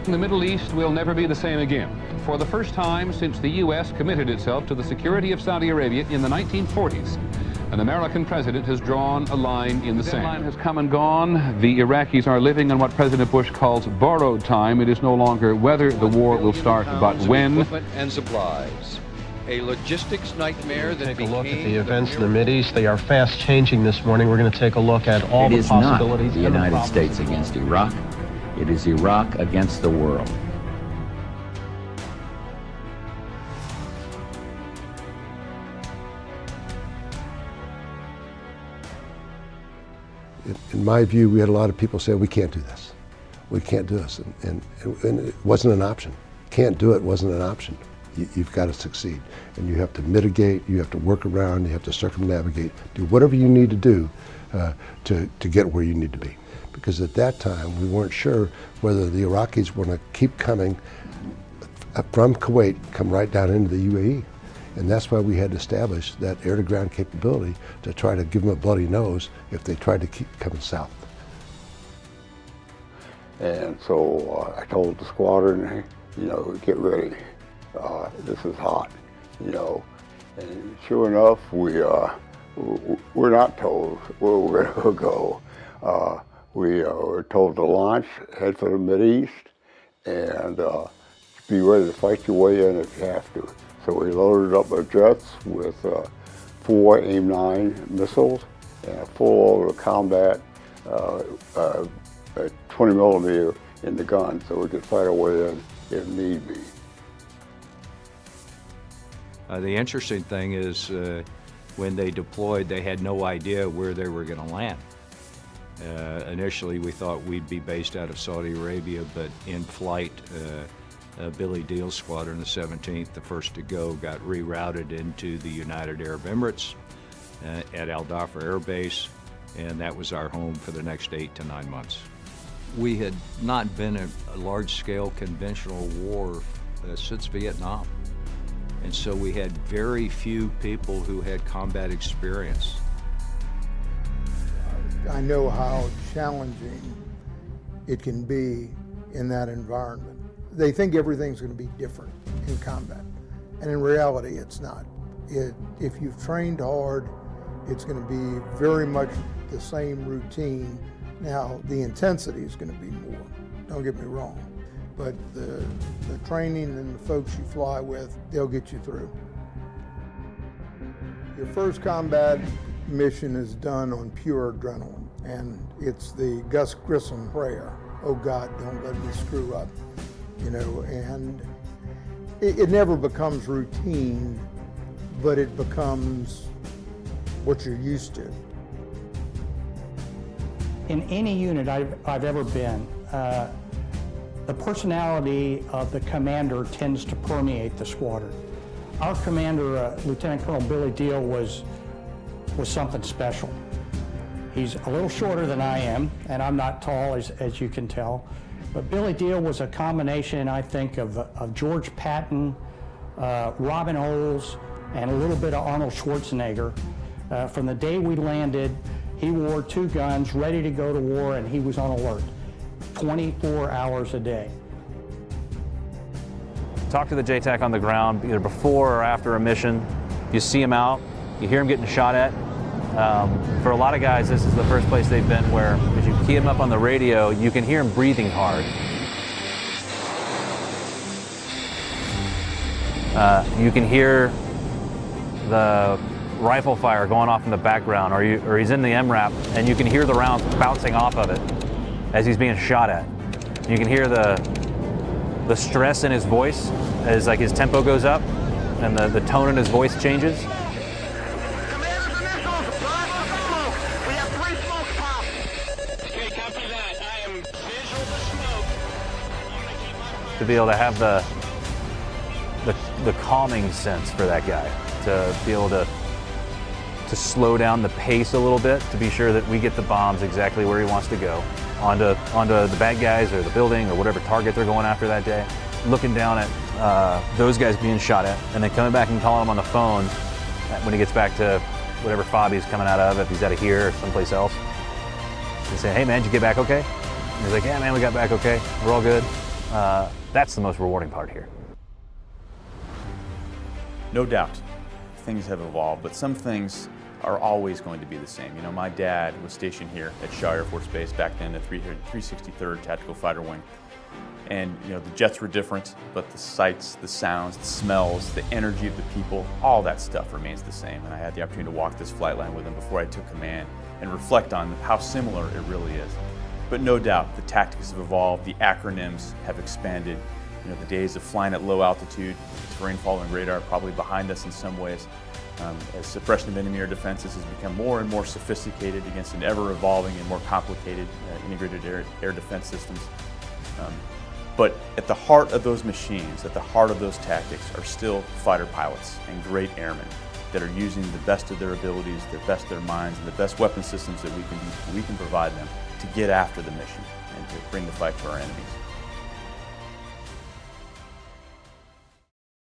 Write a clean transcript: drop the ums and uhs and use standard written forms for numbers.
The Middle East will never be the same again. For the first time since the U.S. committed itself to the security of Saudi Arabia in the 1940s, an American president has drawn a line in the sand. The line has come and gone. The Iraqis are living in what President Bush calls borrowed time. It is no longer whether the war will start, but when. Equipment and supplies. A logistics nightmare that take a look at the events in the Mideast. They are fast changing this morning. We're going to take a look at all the possibilities. It is not the United States against Iraq. It is Iraq against the world. In my view, we had a lot of people say, we can't do this. We can't do this. And it wasn't an option. Can't do it wasn't an option. You've got to succeed. And you have to mitigate, you have to work around, you have to circumnavigate, do whatever you need to do to get where you need to be. Because at that time, we weren't sure whether the Iraqis were going to keep coming from Kuwait, come right down into the UAE. And that's why we had to establish that air-to-ground capability to try to give them a bloody nose if they tried to keep coming south. And so I told the squadron, you know, get ready. This is hot, you know. And sure enough, we're not told where we're going to go. We were told to launch, head for the Mideast, and be ready to fight your way in if you have to. So we loaded up our jets with 4 AIM-9 missiles and a full load of combat 20 millimeter in the gun, so we could fight our way in if need be. The interesting thing is when they deployed, they had no idea where they were going to land. Initially, we thought we'd be based out of Saudi Arabia, but in flight, Billy Deal's squadron, the 17th, the first to go, got rerouted into the United Arab Emirates at Al Dhafra Air Base, and that was our home for the next 8 to 9 months. We had not been in a large-scale conventional war since Vietnam, and so we had very few people who had combat experience. I know how challenging it can be in that environment. They think everything's going to be different in combat, and in reality it's not. If you've trained hard, it's going to be very much the same routine. Now, the intensity is going to be more, don't get me wrong, but the training and the folks you fly with, they'll get you through. Your first combat mission is done on pure adrenaline, and it's the Gus Grissom prayer, oh God, don't let me screw up. You know, and it never becomes routine, but it becomes what you're used to. In any unit I've ever been, the personality of the commander tends to permeate the squadron. Our commander, Lieutenant Colonel Billy Deal, was something special. He's a little shorter than I am, and I'm not tall, as you can tell. But Billy Deal was a combination, I think, of George Patton, Robin Olds, and a little bit of Arnold Schwarzenegger. From the day we landed, he wore 2 guns, ready to go to war, and he was on alert 24 hours a day. Talk to the JTAC on the ground, either before or after a mission. You see him out, you hear him getting shot at. For a lot of guys, this is the first place they've been where, as you key him up on the radio, you can hear him breathing hard. You can hear the rifle fire going off in the background, or he's in the MRAP, and you can hear the rounds bouncing off of it as he's being shot at. You can hear the stress in his voice as like his tempo goes up, and the tone in his voice changes. To be able to have the calming sense for that guy, to be able to slow down the pace a little bit, to be sure that we get the bombs exactly where he wants to go, onto the bad guys or the building or whatever target they're going after that day, looking down at those guys being shot at, and then coming back and calling him on the phone when he gets back to whatever fob he's coming out of, if he's out of here or someplace else, and say, hey man, did you get back okay? And he's like, yeah man, we got back okay, we're all good. That's the most rewarding part here. No doubt, things have evolved, but some things are always going to be the same. You know, my dad was stationed here at Shaw Air Force Base back then, the 363rd Tactical Fighter Wing. And, you know, the jets were different, but the sights, the sounds, the smells, the energy of the people, all that stuff remains the same. And I had the opportunity to walk this flight line with him before I took command and reflect on how similar it really is. But no doubt, the tactics have evolved, the acronyms have expanded. You know, the days of flying at low altitude, terrain following radar, probably behind us in some ways. As suppression of enemy air defenses has become more and more sophisticated against an ever-evolving and more complicated integrated air defense systems. But at the heart of those machines, at the heart of those tactics, are still fighter pilots and great airmen that are using the best of their abilities, the best of their minds, and the best weapon systems that we can provide them to get after the mission and to bring the fight to our enemies.